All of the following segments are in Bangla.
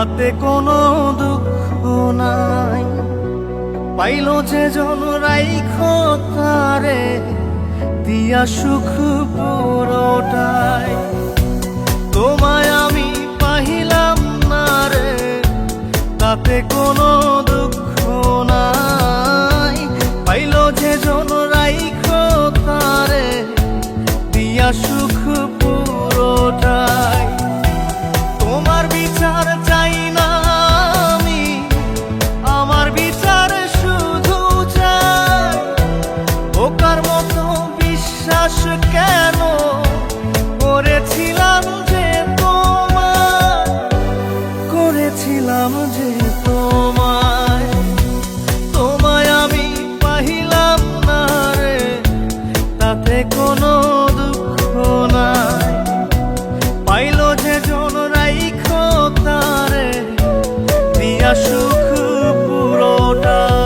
তাতে কোনো দুঃখ নাই। পাইল যে জন রাইখো তারে দিয়া সুখ পুরোটাই। তোমায় আমি পাহিলাম না রে, তাতে কোনো দুঃখ নাই। পাইল যে জন রাইখো তারে দিয়া সুখ পুরোটাই। তোমার বিচার চাই না আমি, আমার বিচার শুধু চাই। ওকার মতো বিশ্বাস কেন করেছিলাম যে তোমায়, করেছিলাম যে তোমায়। তোমায় আমি পাহিলাম না রে, তাতে কোনো দুঃখ নাই। পাইল যে জন রাইখো তারে দিয়া সুখ পুরোটাই।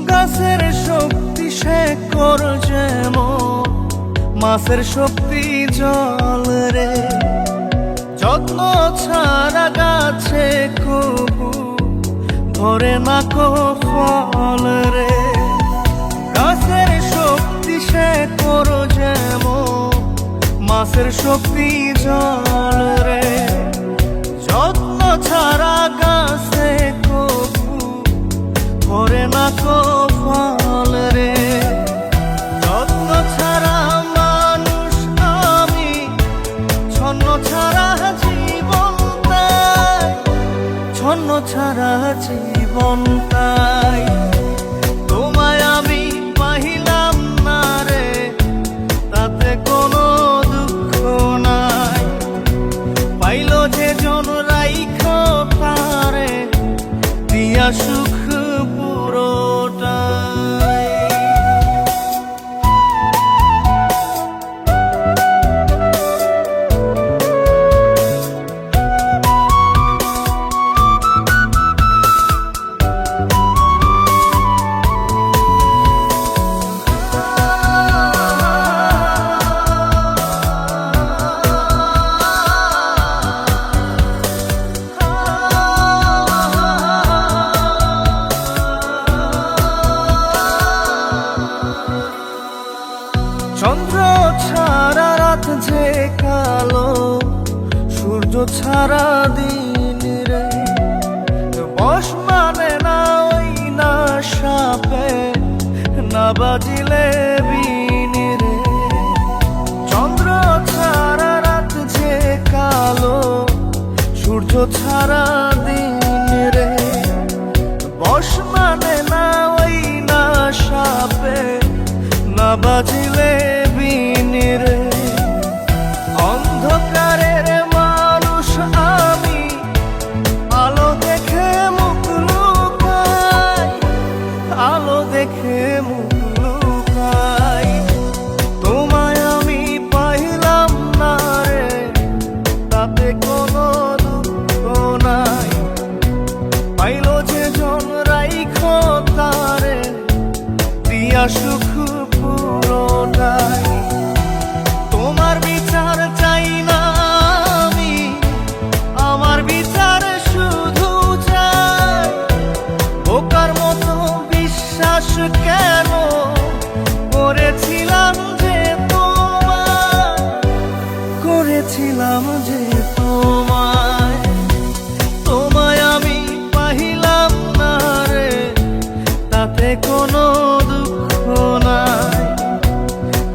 গাছের শক্তি শেকড় যেমন, মাছের শক্তি জল রে। যত্ন ছাড়া গাছে কবু ধরে না কো ফল রে। গাছের শক্তি শেকড় যেমন, মাছের শক্তি জল রে। যত্ন ছাড়া গাছে কবু ধরে না কো ফল রে। যত্ন ছাড়া মানুষ আমি, ছন্ন ছাড়া জীবন তাই, ছন্ন ছাড়া জীবন তাই। তোমায় আমি পাহিলাম না রে, তাতে কোনো দুঃখ নাই। পাইল যে জন রাইখো তারে দিয়া সুখ পুরোটাই। চন্দ্র ছাড়া রাত যে কালো, সূর্য ছাড়া দিন রে। বশ মানে না ওই না সাপে, না বাজিলে বিন রে। চন্দ্র ছাড়া রাত যে কালো, সূর্য ছাড়া দিন রে। বশ মানে না ওই না সাপে, না বাজিলে বিন রে। অন্ধকারের মানুষ আমি, আলো দেখে মুখ লুকাই, আলো দেখে মুখ লুকাই। তোমায় আমি পাইলাম না রে, তাতে কোনো দুঃখ নাই। পাইল যে জন রাইখো তারে দিয়া সুখ পুরোটাই। তোমার বিচার চাই না আমি, আমার বিচার শুধু চাই। ওকার মতো বিশ্বাস কেন করেছিলাম যে তোমায়, করেছিলাম যে তোমায়। তোমায় আমি পাহিলাম না রে, তাতে কোনো দুঃখ নাই।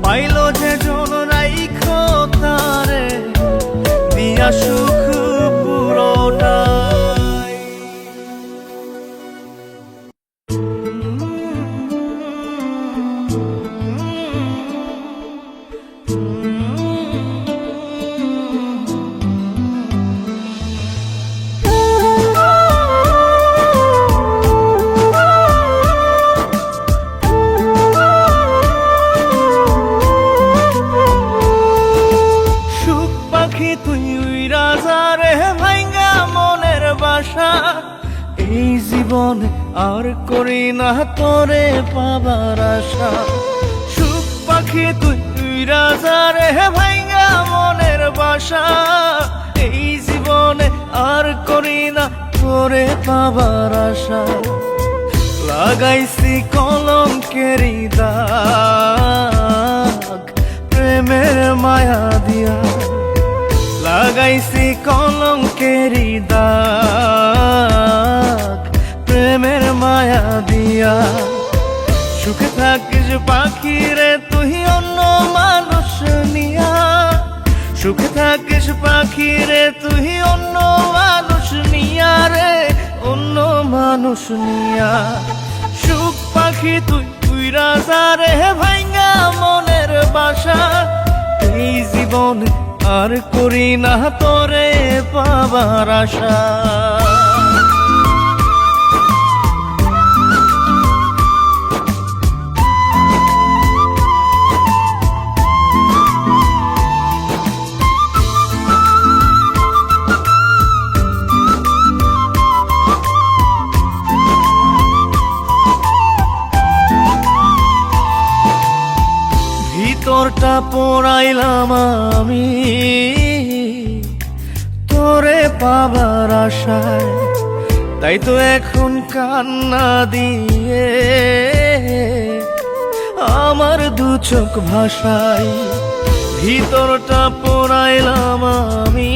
পাইল যে জন রাইখো তারে দিয়া সুখ পুরোটাই। তুই উইরা যা রে ভাই, আর করি না তোরে পাবার আশা। সুখ পাখি তুই রাজারে ভাইঙ্গা মনের বাসা, এই জীবনে আর করি না তোরে পাবার আশা। লাগাইছি কলঙ্কেরি দাগ প্রেমের মায়া দিয়া, লাগাইছি কলঙ্কেরি দাগ প্রেমের মায়া দিয়া। সুখে থাকিস পাখি রে তুই অন্য মানুষ নিয়া, সুখে থাকিস পাখি রে তুই অন্য মানুষ নিয়া রে, অন্য মানুষ নিয়া। সুখ পাখি তুই রাজা রে ভাইঙ্গা মনের বাসা, এই জীবনে আর করি না তোরে পাবার আশা। ভিতরটা পোড়াইলাম আমি তোরে পাবার আশায়, তাই তো এখন কান্না দিয়ে আমার দু চোখ ভাসাই। ভিতরটা পোড়াইলাম আমি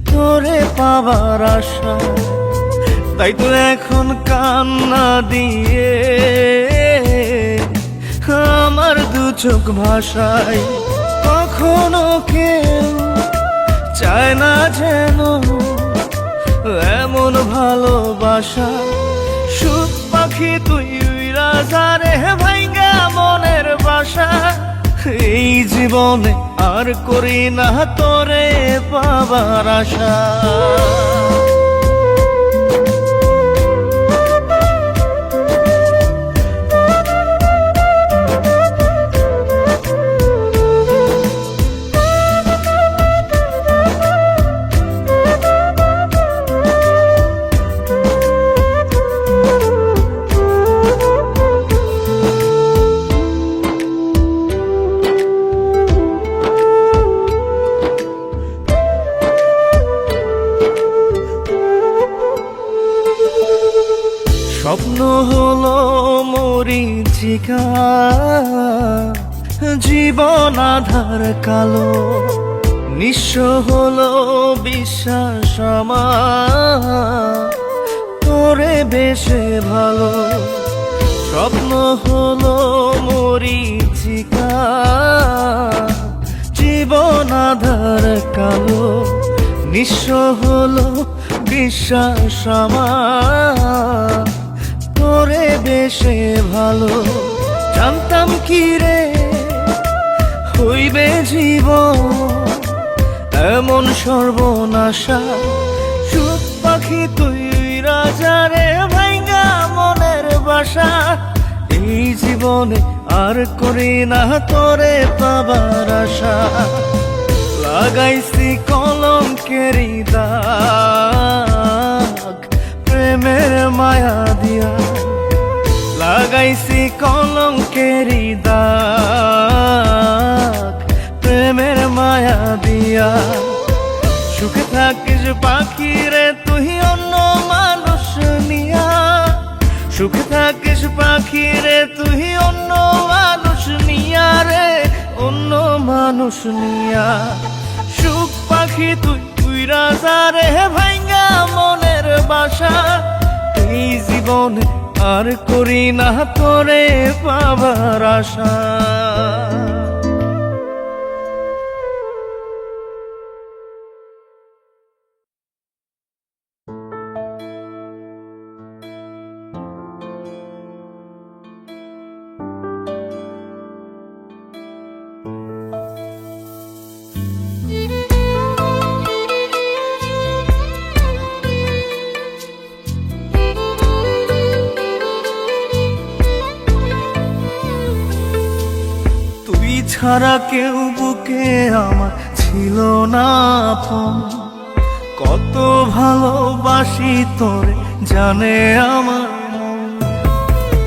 তোরে পাবার আশায়, তাই তো এখন কান্না দিয়ে আমার দু চোখ ভাসাই। কখনো কেউ চায় না যেন এমন ভালোবাসা। সুখ পাখি তুই রাজা রে ভাইঙ্গা মনের বাসা, এই জীবনে আর করি না তোরে পাবার আশা। স্বপ্ন হলো মরীচিকা, জীবন আধার কালো, নিঃস্ব হলো বিশ্বাস আমার তোরে বেশে ভালো। স্বপ্ন হলো মরীচিকা, জীবন আধার কালো, নিঃস্ব হলো বিশ্বাস আমার তোরে বেশে ভালো। জানতাম কি রে হইবে জীবন এমন সর্বনাশা। সুখ পাখি তুই রাজা রে ভাইঙ্গা মনের বাসা, এই জীবনে আর করি না তোরে পাবার আশা। লাগাইছি কলঙ্কেরি দাগ প্রেমের মায়া দিয়া, লাগাইছি কলঙ্কেরি দাগ প্রেমের মায়া দিয়া। সুখে থাকিস পাখি রে তুই অন্য মানুষ নিয়া, সুখে থাকিস পাখি রে তুই অন্য মানুষ নিয়া রে, অন্য মানুষ নিয়া। সুখ পাখি তুই রাজা রে ভাইঙ্গা মনের বাসা, এই জীবনে আর করি না তোরে পাবার আশা। ছাড়া কেউ বুকে আমার ছিল না আপন, কত ভালোবাসি তোরে জানে আমার মন,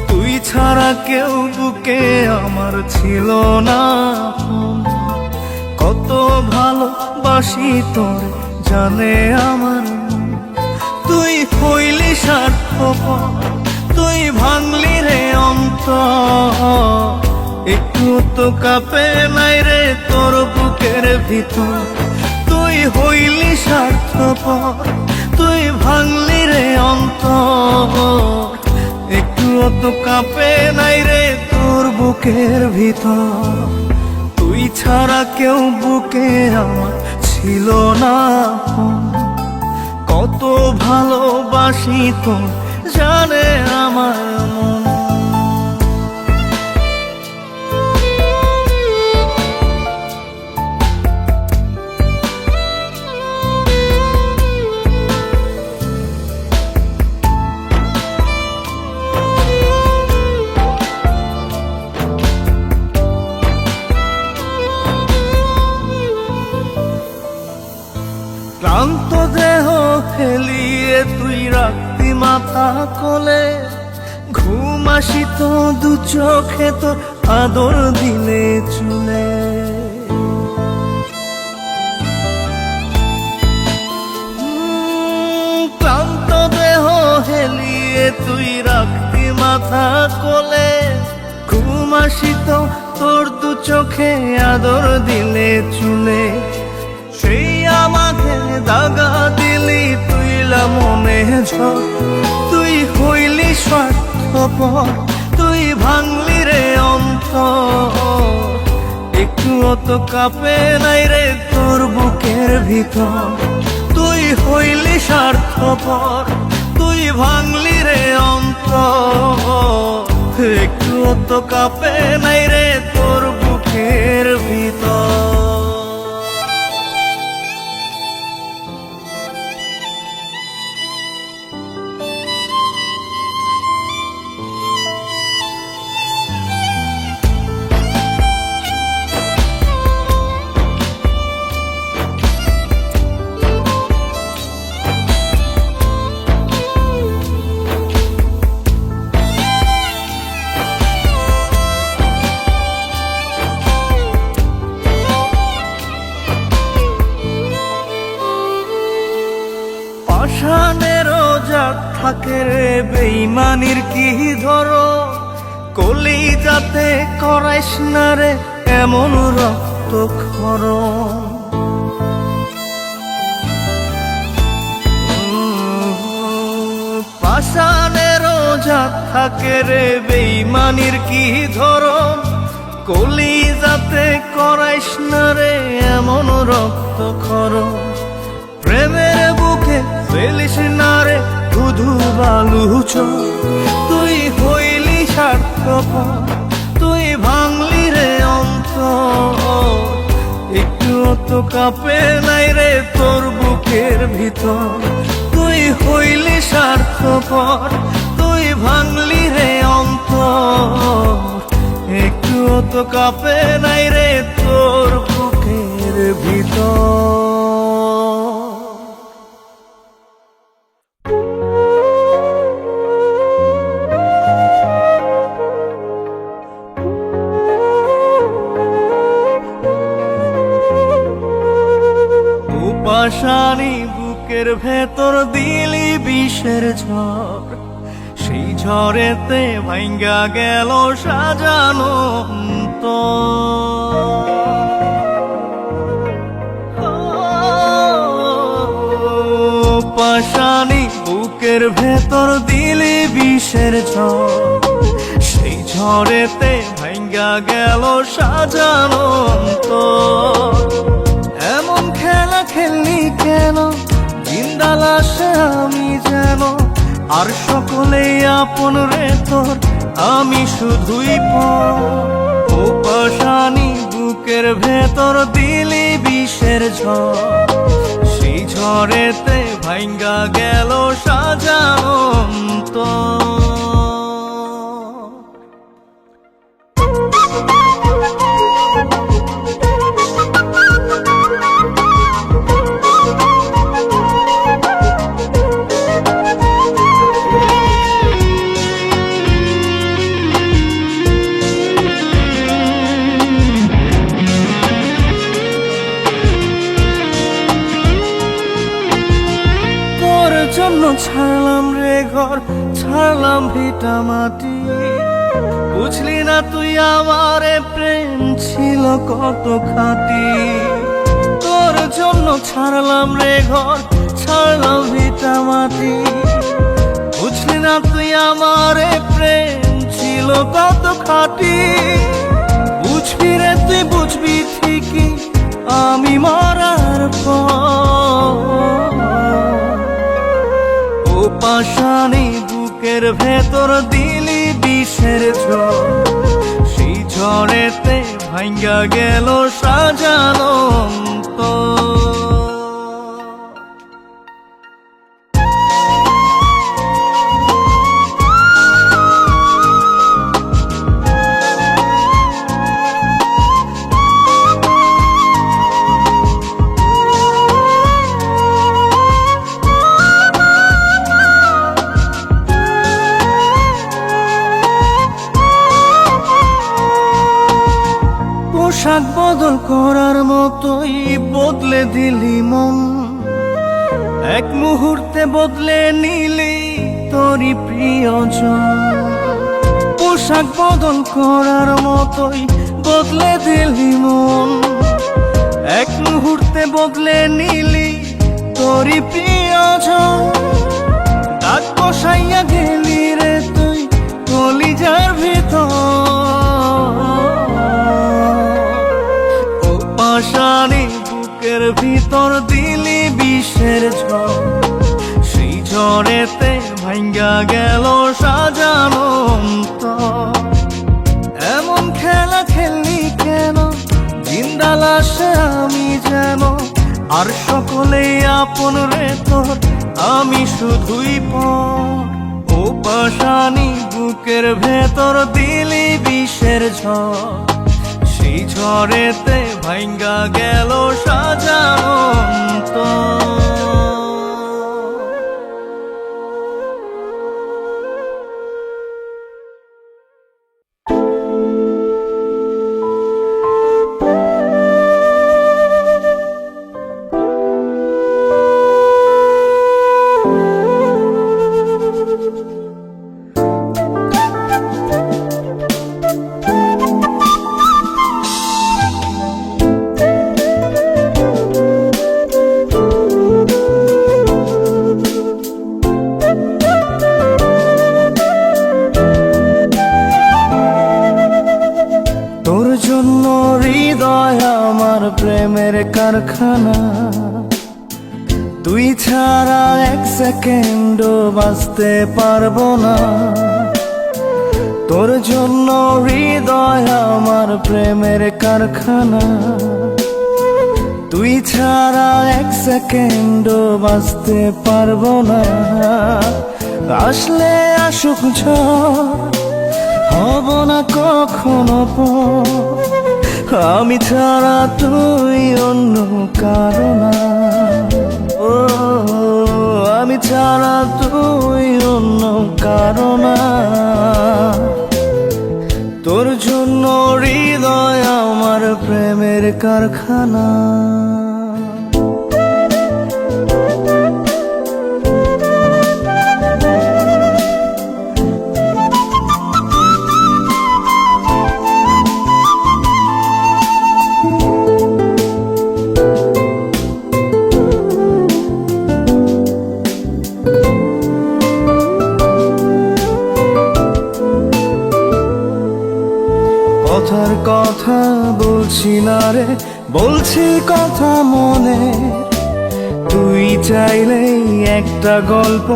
তুই ছাড়া কেউ বুকে আমার ছিল না আপন। কত ভালোবাসি তোরে জানে আমার মন, তুই হইলি স্বার্থপর, তুই ভাঙলি রে অন্তর। একটু তো কাঁপে নাই রে তোর বুকের ভিতর, তুই হইলি স্বার্থপর, তুই ভাঙলি রে অন্তর। একটু তো কাঁপে নাই রে তোর বুকের ভিতর, তুই ছাড়া কেউ বুকে আমার ছিল না আপন। কত ভালোবাসি তো জানে আমার মন। ক্লান্ত দেহ ফেলিয়ে তুই রাখতি মাথা কোলে, ঘুম আসিত দু চোখে তোর আদর দিলে চুলে। ক্লান্ত দেহ হেলিয়ে তুই রাখতি মাথা কোলে, ঘুম আসিত তোর দু চোখে আদর দিলে চুলে। সেই আমাকে দাগা দিলি তুইলা মনে ঝড়, তুই হইলি স্বার্থপর, তুই ভাঙলি রে অন্তর। একটু তো কাঁপে নাই রে তোর বুকের ভিতর, তুই হইলি স্বার্থপর, তুই ভাঙলি রে অন্তর। একটু তো কাঁপে নাই রে তোর বুকের ভিতর। পাষাণেরও জাত থাকে রে বেইমানির কি ধরো, কলিজাতে করাইস না রে এমন রক্ত ক্ষরণ। পাষাণেরও জাত থাকে রে বেইমানির কি ধরন, কলিজাতে করাইস না রে এমন রক্ত ক্ষরণ। প্রেমের বুকে ফেলিস না রে ধুধু বালু চোখ, তুই হইলি স্বার্থপর, তুই ভাঙলি রে অন্তর। একটু তো কাঁপে নাই রে তোর বুকের ভিতর, তুই হইলি স্বার্থপর, তুই ভাঙলি রে অন্তর। একটু তো কাঁপে নাই রে তোর বুকের ভিতর। পাষাণী বুকের ভেতর দিলি বিষের ঝড়, সেই ঝড়েতে ভাঙ্গা গেল সাজানো পাষাণী বুকের ভেতর দিলি বিষের ঝড়, সেই ঝড়েতে ভাঙ্গা গেল সাজানো। এমন খেলা খেললি কেন জিন্দা লাশে আমি যেন, আর সকলেই আপন রে তোর আমি শুধুই পর। ও পাষাণী বুকের ভেতর দিলি বিষের ঝড়, সেই ঝড়েতে ভাঙ্গা গেল সাজানো অন্তর। ছাড়লাম রে ঘর, ছাড়লাম ভিটা মাটি, বুঝলি না তুই আমারে প্রেম ছিল কত খাঁটি। তোর জন্য ছাড়লাম রে ঘর, ছাড়লাম ভিটা মাটি, বুঝলি না তুই আমারে প্রেম ছিল কত খাঁটি। বুঝবি রে তুই বুঝবি ঠিকই আমি মরার পর, ও পাশানি বুকের ভেতর দিলি বিষের ঝড়, সেই ঝড়েতে ভাঙ্গা গেল সাজানো অন্তর। পোশাক বদল করার মতোই বদলে দিলি মন, এক মুহূর্তে বদলে নিলি তোরই প্রিয়জন। পোশাক বদল করার মতোই বদলে দিলি মন, এক মুহূর্তে বদলে নিলি তোরই প্রিয়জন। দাগ বসাইয়া গেলি রে তুই কলিজার ভিতর, পাশানি বুকের ভিতর দিলি বিষের ঝড়, সেই ঝড়েতে ভাঙ্গা গেল সাজানো অন্তর। এমন খেলা খেললি কেন, জিন্দা লাশে আমি যেন, আর সকলেই আপন রে তোর, আমি শুধুই পর। ও পাশানি বুকের ভেতর দিলি বিষের ঝড়, সেই ঝড়েতে ভাঙ্গা গেল সাজানো অন্তর। প্রেমের কারখানা, তুই ছাড়া এক সেকেন্ডও বাঁচতে পারবো না। তোর জন্য হৃদয় আমার প্রেমের কারখানা, তুই ছাড়া এক সেকেন্ডও বাঁচতে পারবো না। আসলে আসুক ঝড়, হব না কখনো পর, আমি ছাড়া তুই অন্য কারো না। ও আমি ছাড়া তুই অন্য কারো না। তোর জন্য হৃদয় আমার প্রেমের কারখানা। কথার কথা বলছি না রে, বলছি কথা মনে। তুই চাইলেই একটা গল্প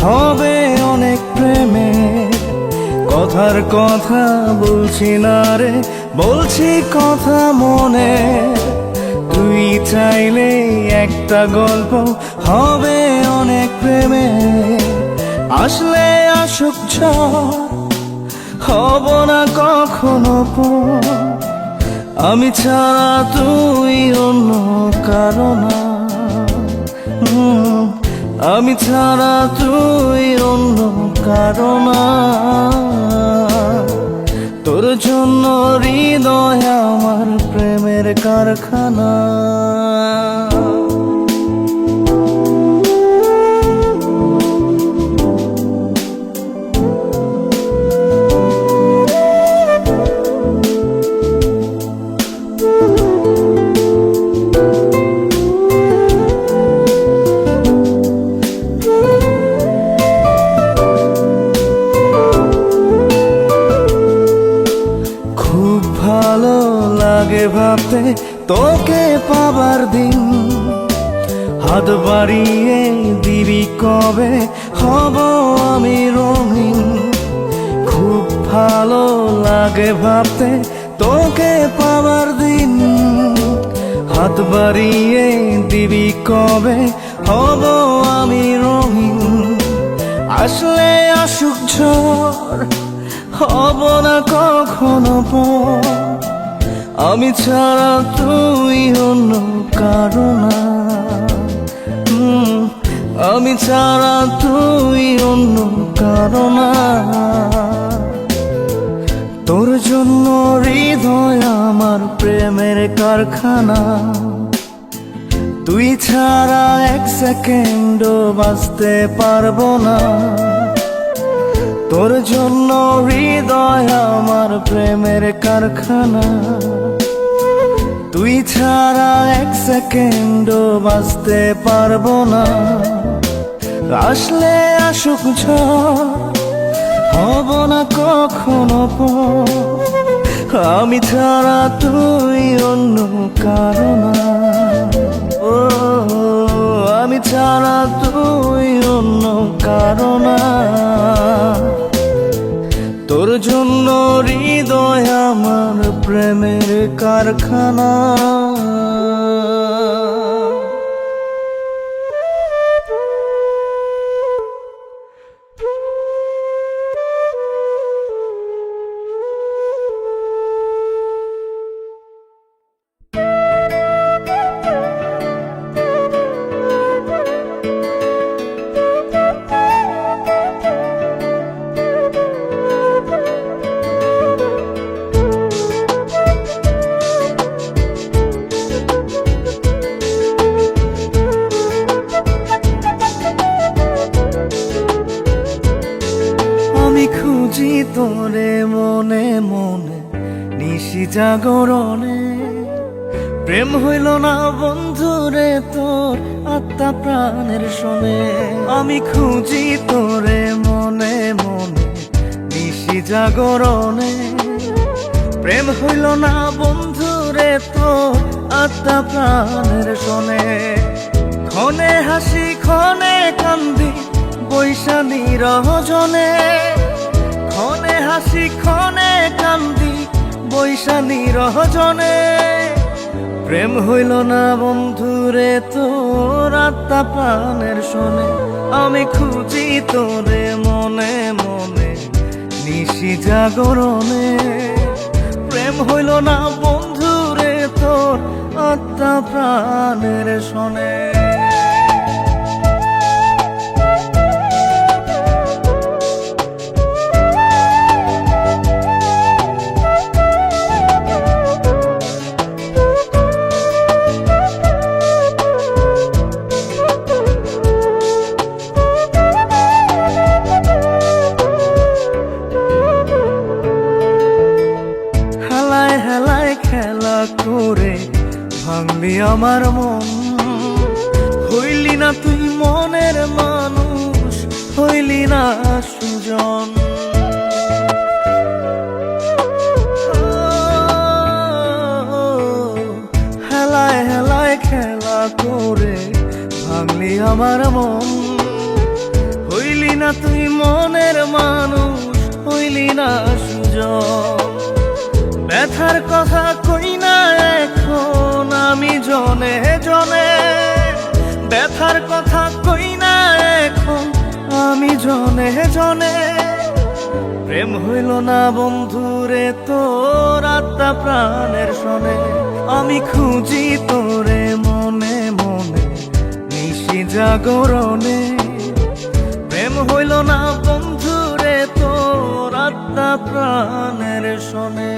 হবে অনেক প্রেমে। কথার কথা বলছি না রে, বলছি কথা মনে। তুই চাইলেই একটা গল্প হবে অনেক প্রেমে। আসলে আসুক ঝড়, হব না কখনো পর, আমি ছাড়া তুই অন্য কারো না। আমি ছাড়া তুই অন্য কারো না। তোর জন্য হৃদয় আমার প্রেমের কারখানা। লাগে ভাবতে তোকে পাবার দিন। হাত বাড়িয়ে দিবি কবে হব আমি রঙিন। খুব ভালো লাগে ভাবতে তোকে পাবার দিন। হাত বাড়িয়ে দিবি কবে হব আমি রঙিন। আসলে আসুক ঝড় হব না কখনো পর। আমি ছাড়া তুই অন্য কারো না। আমি ছাড়া তুই অন্য কারো না। তোর জন্য হৃদয় আমার প্রেমের কারখানা। তুই ছাড়া এক সেকেন্ডও বাঁচতে পারবো না। তোর জন্য হৃদয় আমার প্রেমের কারখানা। তুই ছাড়া এক সেকেন্ডও বাঁচতে পারবো না। আসলে আসুক ঝড় হব না কখনো পর। আমি ছাড়া তুই অন্য কারো না। ও আমি ছাড়া তুই অন্য কারো না। তোর জন্য হৃদয় আমার প্রেমের কারখানা। আমি খুঁজি তোরে মনে মনে নিশি জাগরণে। প্রেম হইল না বন্ধুরে তোর আত্মা প্রাণের শোনে। আমি খুঁজি তোরে মনে মনে নিশি জাগরণে। প্রেম হইল না বন্ধুরে তোর আত্মা প্রাণের শোনে। ক্ষণে হাসি ক্ষণে কান্দি বৈশানী রহজনে। ক্ষণে হাসি ক্ষণে কান্দি বৈশানী রহজনে। প্রেম হইল না বন্ধুরে তোর আত্মা প্রাণের শোনে। আমি খুঁজি তোরে মনে মনে নিশি জাগরণে। প্রেম হইল না বন্ধুরে তোর আত্মা প্রাণের শোনে। খেলা করে ভাঙলি আমার মন। হইলি না তুই মনের মানুষ, হইলি না সুজন। হেলায় হেলায় খেলা করে ভাঙলি আমার মন। হইলি না তুই মনের মানুষ, হইলি না সুজন। ব্যথার কথা কই না এখন আমি জনে জনে। ব্যথার কথা কই না এখন আমি জনে জনে। প্রেম হইল না বন্ধুরে তোর আত্মা প্রাণের শোনে। আমি খুঁজি তোরে মনে মনে নিশি জাগরণে। প্রেম হইল না বন্ধুরে তোর আত্মা প্রাণের শোনে।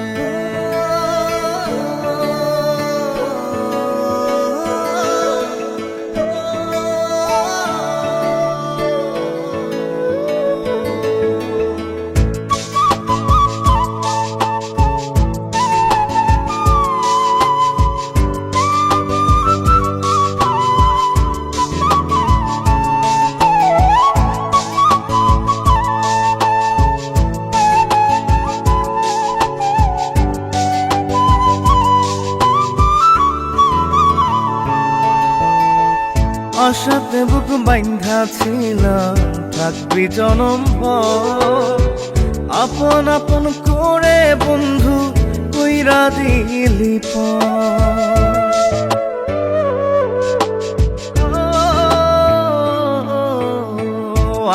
আশাতে বুক বাইন্ধা ছিলাম থাকবি জনম ভর। আপন আপন করে বন্ধু কইরা দিলি পর।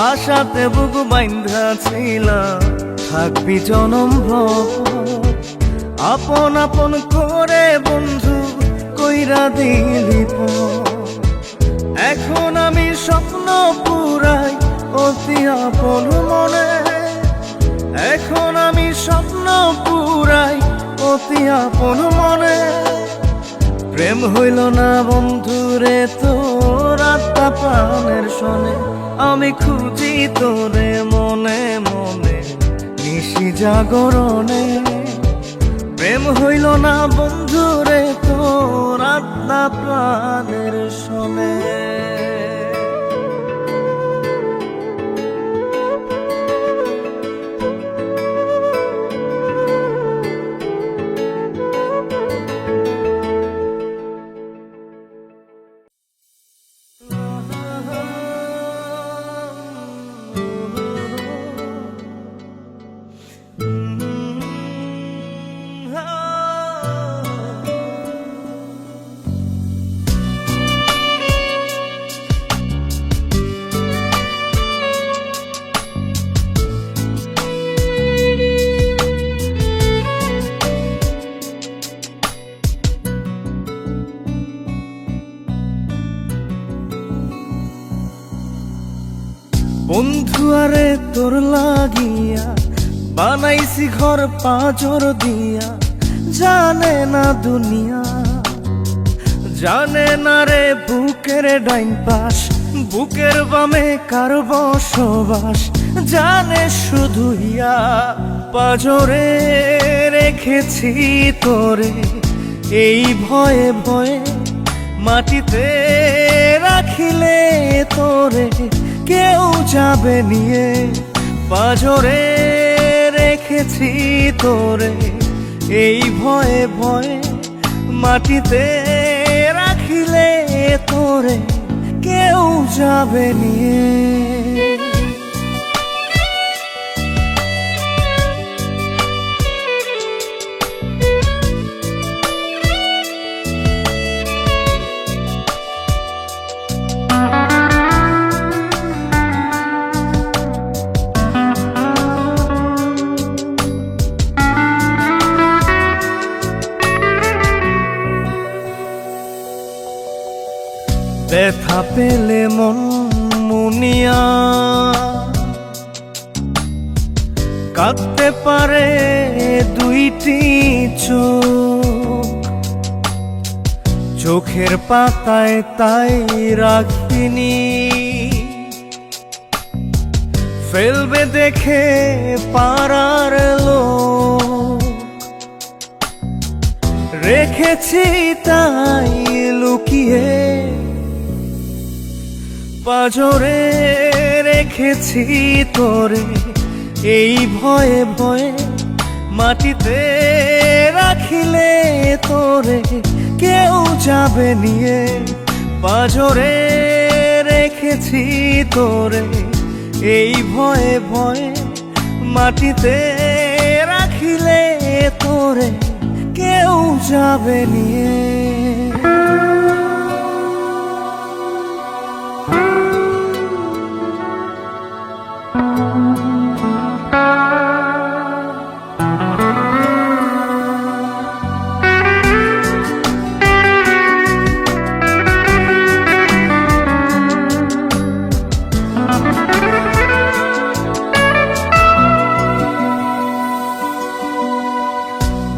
আশাতে বুক বাইন্ধা ছিলাম থাকবি জনম ভর। আপন আপন করে বন্ধু কইরা দিলি পর। এখন আমি স্বপ্ন পুরাই অতি আপন মনে। এখন আমি স্বপ্ন পুরাই অতি আপন মনে। প্রেম হইল না বন্ধুরে তোর আত্মা প্রাণের শোনে। আমি খুঁজি তোরে মনে মনে নিশি জাগরণে। প্রেম হইল না বন্ধুরে তোর আত্মা প্রাণের শোনে। বন্ধু আরে তোর লাগিয়া বানাইছি ঘর পাঁজর দিয়া। জানে না দুনিয়া, জানে না রে বুকের ডাইন পাশ, বুকের বামে কার বসবাস। জানে শুধু ইয়া পাঁজরে রেখেছি তোরে এই ভয়ে ভয়ে। মাটিতে রাখিলে তোরে কেউ যাবে নিয়ে। পাঁজরে রেখেছি তোরে এই ভয়ে ভয়ে। মাটিতে রাখিলে তোরে কেউ যাবে নিয়ে। ব্যথা পেলে মন মুনিয়া কাঁদতে পারে দুইটি চোখ। চোখের পাতায় তাই রাখিনি, ফেলবে দেখে পাড়ার লোক। রেখেছি তাই লুকিয়ে পাঁজরে রেখেছি তোরে এই ভয়ে ভয়ে। মাটিতে রাখিলে তোরে কেউ যাবে নিয়ে। পাঁজরে রেখেছি তোরে এই ভয়ে ভয়ে। মাটিতে রাখিলে তোরে কেউ যাবে নিয়ে।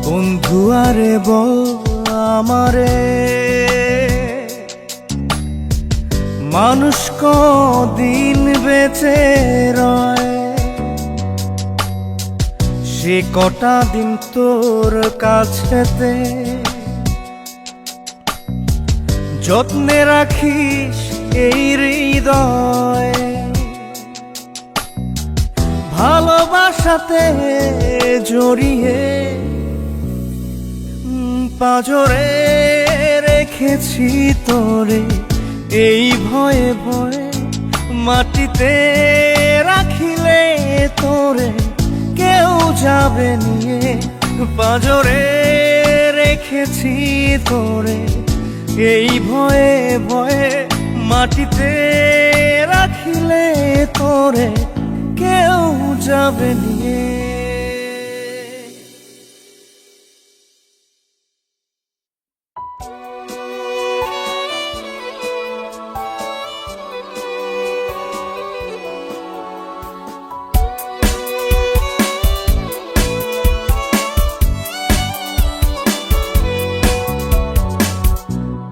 বন্ধু আরে বল আমারে মানুষ কদিন বেঁচে রয়। সে কটা দিন তোর কাছেতে যত্নে রাখিস এই হৃদয়। ভালোবাসাতে জড়িয়ে পাঁজরে রেখেছি তোরে এই ভয়ে ভয়ে মাটিতে রাখিলে তোরে কেউ যাবে নিয়ে, পাঁজরে রেখেছি তোরে। এই ভয়ে ভয়ে মাটিতে রাখিলে তোরে কেউ যাবে নিয়ে।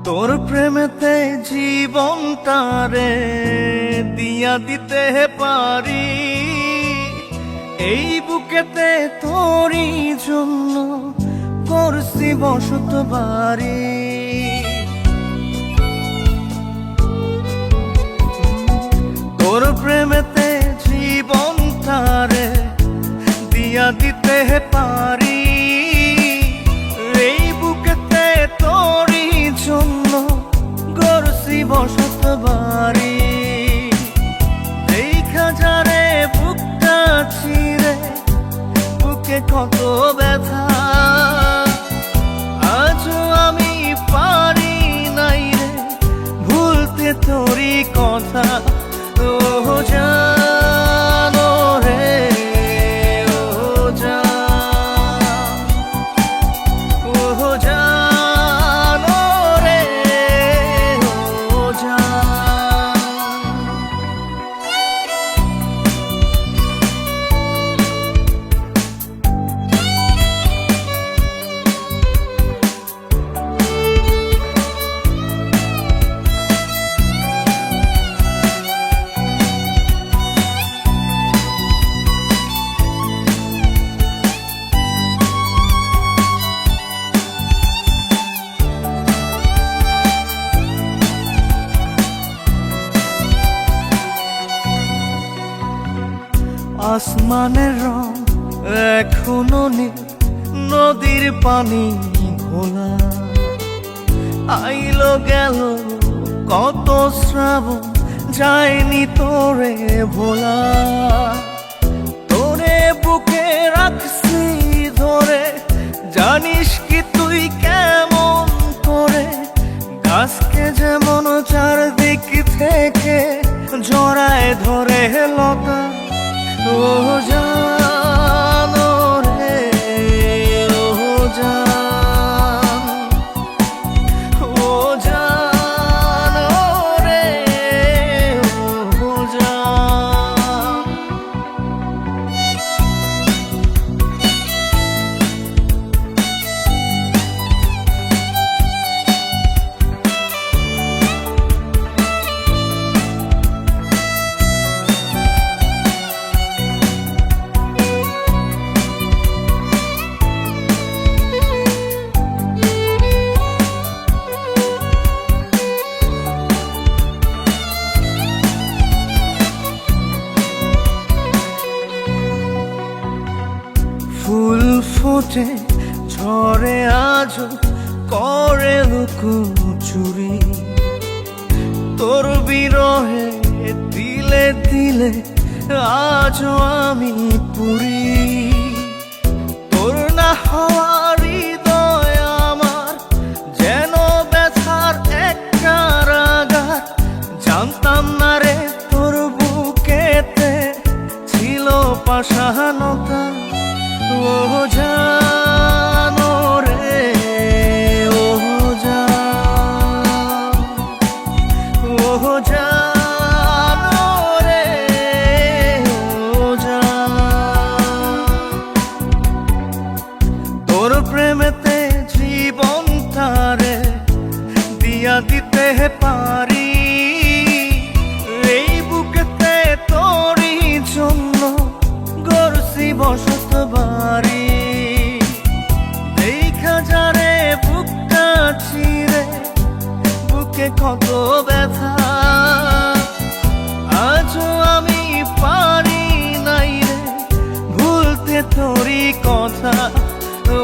তোর প্রেমেতে জীবনটারে দিয়া দিতে পারি, এই বুকেতে তোরই জন্য করছি বসত বাড়ি। তোর প্রেমেতে জীবনটারে দিয়া দিতে পারি, এই বুকেতে তোরই জন্য করছি বসত বাড়ি। দেখা যারে বুকটা ছিঁড়ে, বুকে কত ব্যথা, আজও আমি পারি নাই রে ভুলতে তোরই কথা। ও জানো রে, ও জান, ও জানো রে, ও জান। আসমানের রং এখনো নীল, নদীর পানি ঘোলা, আইলো গেল কত শ্রাবণ, যায়নি তোরে ভোলা। তোরে বুকে রাখছি ধরে, জানিস কি তুই কেমন করে, গাছকে যেমন চারদিক থেকে জড়ায় ধরে লতা। ও জানো রে, ও জান, ও জানো রে, ও জান। ফুল ফোটে ঝরে আজ করে লুকোচুরি, তোর বিরহে দিলে দিলে আজও আমি পুরি। তোর না হওয়ার হৃদয় আমার যেন ব্যথার এক কারাগার, জানতাম না রে তোর বুকেতে ছিল পাষাণতা। ও জানো রে, ও জান, ও জানো রে, ও জান। তোর প্রেমেতে জীবনটারে দিয়া দিতে পারি, এই বুকেতে তোরই জন্য গড়ছি বসত বাড়ি। দেখা যারে বুকটা ছিঁড়ে, বুকে কত ব্যথা, আজও আমি পারি নাই রে ভুলতে তোরই কথা। ও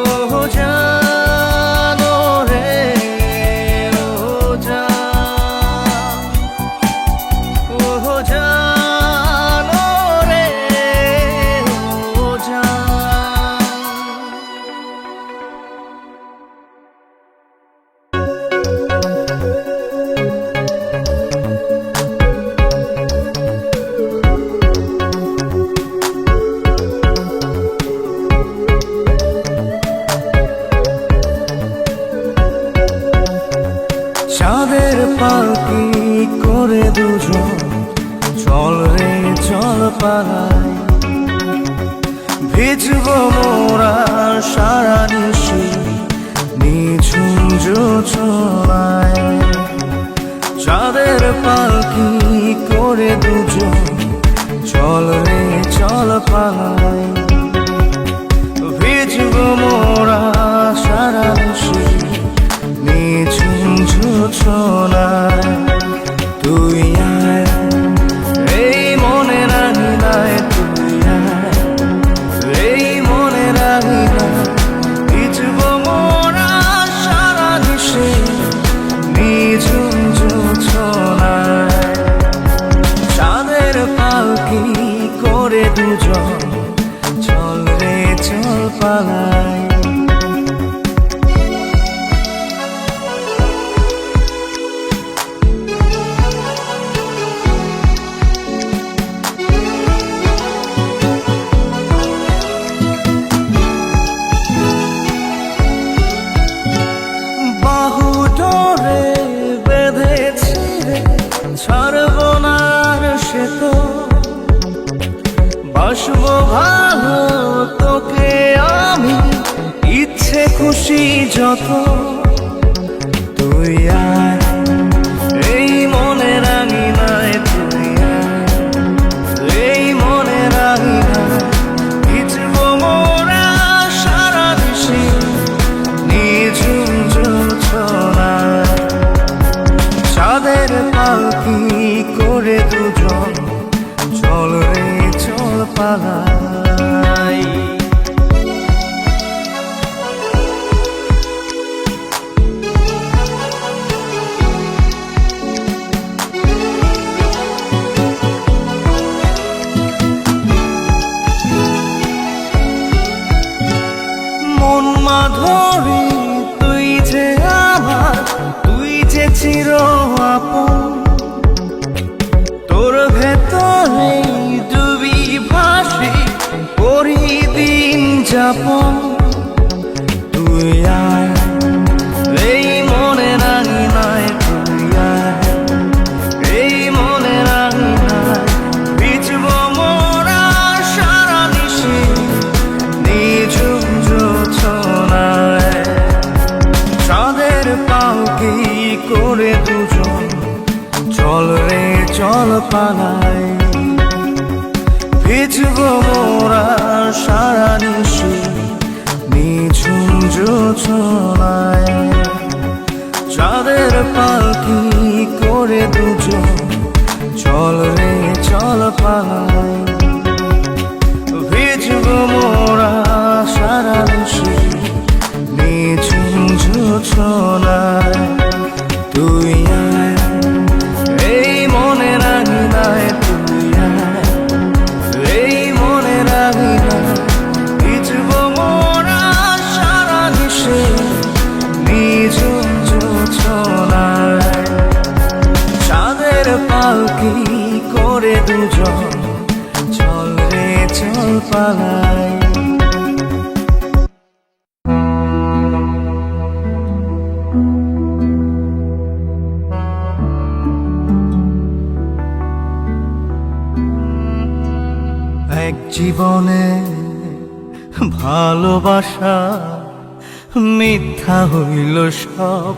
জানো রে, ও জান, পালকি করে দুজন চল রে চল পালাই ভিজব মোরা সারা নিশি নিঝুম জোছনায় চাঁদের পালকি করে দুজন চল রে চল পালাই ভিজব মোরা সারা নিশি নিঝুম জোছনায় তুই আয় এই মনে রাখি নাই তুই আয় এই মনে রাখি না ভিজব মোরা সারা নিশি নিঝুম জোছনায় চাঁদের পালকি করে দুজন চল রে চল পালাই বাহু ধরে বেঁধেছি রে ছাড়ব না আর সে তো বাসবো ভালো তোকে আমি ইচ্ছে খুশি যত তুই আয় এই মনে রাঙি নাই তুই আয় এই মনে রাঙি নাই ভিজব মোরা সারা নিশি নিঝুম জোছনায় চাঁদের পালকি করে দুজন চল রে চল পালাই মন মাধুরী তুই যে আমার তুই যে চির আপন তোর ভেতরে ডুবি ভাসি করি দিন যাপন তুই আয় এই মনে রাঙি নাই তুই আয় এই মনে রাঙি নাই ভিজব মোরা সারা নিশি নিঝুম জোছনায় চাঁদের পালকি করে দুজন চল রে চল পালাই ভিজব মোরা সারা নিশি নিঝুম জোছনায় চাঁদের পালকি করে দুজন চল রে চল পালাই ভিজব মোরা সারা নিশি নিঝুম জোছনায় তুই আয় এই মনে রাখি নাই তুই আয় এই মনে রাখি নাই ভিজব মোরা সারা নিশি নিঝুম জোছনায় চাঁদের পালকি করে দুজন চল রে চল পালাই এক জীবনে ভালোবাসা মিথ্যা হইল সব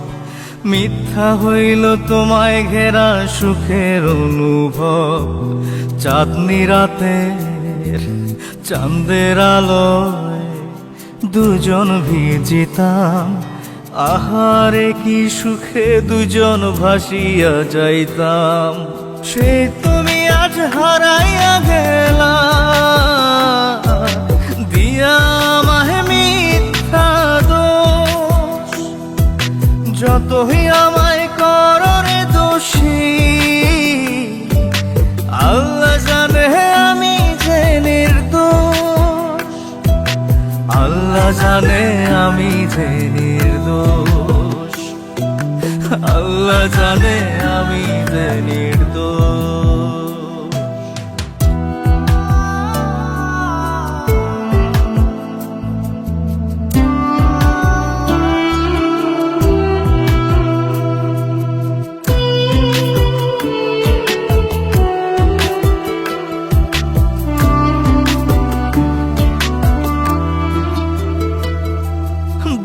মিথ্যা হইল তোমায় ঘেরা সুখের অনুভব চাঁদনি রাতের চাঁদের আলোয় দুজন ভিজিতাম আহারে কি সুখে দুজন ভাসিয়া যাইতাম সে তুমি আজ হারাইয়া গেলা দিয়া আমায় মিথ্যা দোষ যতই আমায় কররে দোষী আল্লাহ জানে আমি যে নির্দোষ আল্লাহ জানে আমি যে নির্দোষ আল্লাহ জানে আমি যে নির্দোষ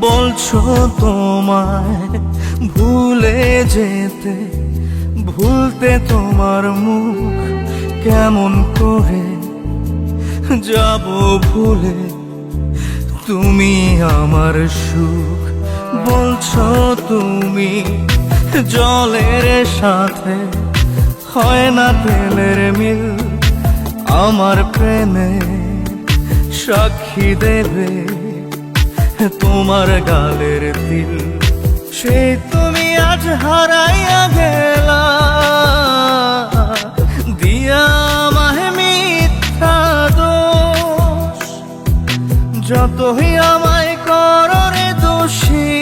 বলছো তোমায় ভুলে যেতে, ভুলতে তোমার মুখ কেমন করে যাব ভুলে, তুমি আমার সুখ। বলছো তুমি জলের সাথে হয় না তেলের মিল, আমার প্রেমে সাক্ষী দেবে তোমার গালের তিল। সেই তুমি আজ হারাইয়া গেলা, দিয়া আমায় মিথ্যা দোষ। যতই আমায় করো রে দোষী,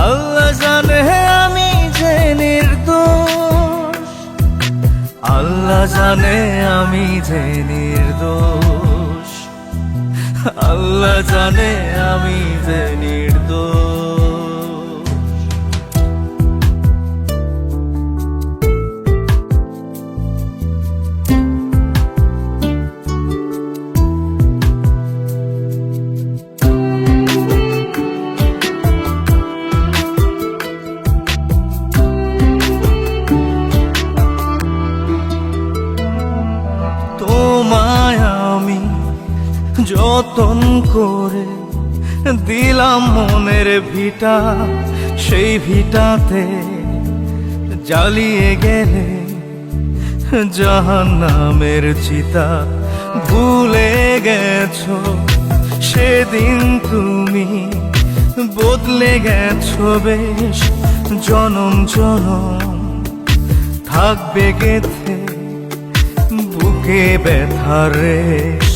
আল্লাহ জানে আমি যে নির্দোষ। আল্লাহ জানে আমি যে নির্দোষ। আল্লাহ জানে আমি যে নির্দোষ। তোমায় আমি যতন করে দিলাম মনের ভিটা, সেই ভিটাতে জ্বালিয়ে গেলে জাহান্নামের চিতা। ভুলে গেছো সেদিন তুমি, বদলে গেছো বেশ জনম জনম, থাকবে গেথে বুকে ব্যথার রেশ।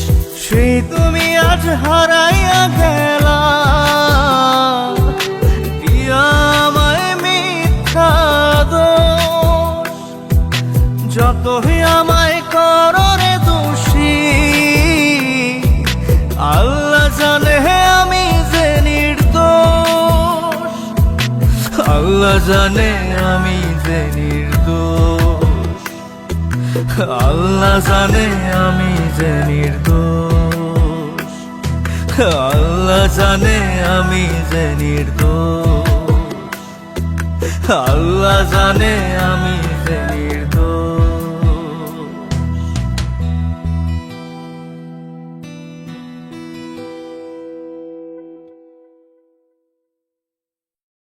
সেই তুমি আজ হারাইয়া গেলা, দিয়া আমায় মিথ্যা দোষ। যতই আমায় করো রে দোষী, আল্লাহ জানে আমি যে নির্দোষ। আল্লাহ জানে আমি যে নির্দোষ। আল্লাহ জানে আমি যে নির্দোষ। আল্লাহ জানে আমি যে নির্দোষ। আল্লাহ জানে আমি যে নির্দোষ।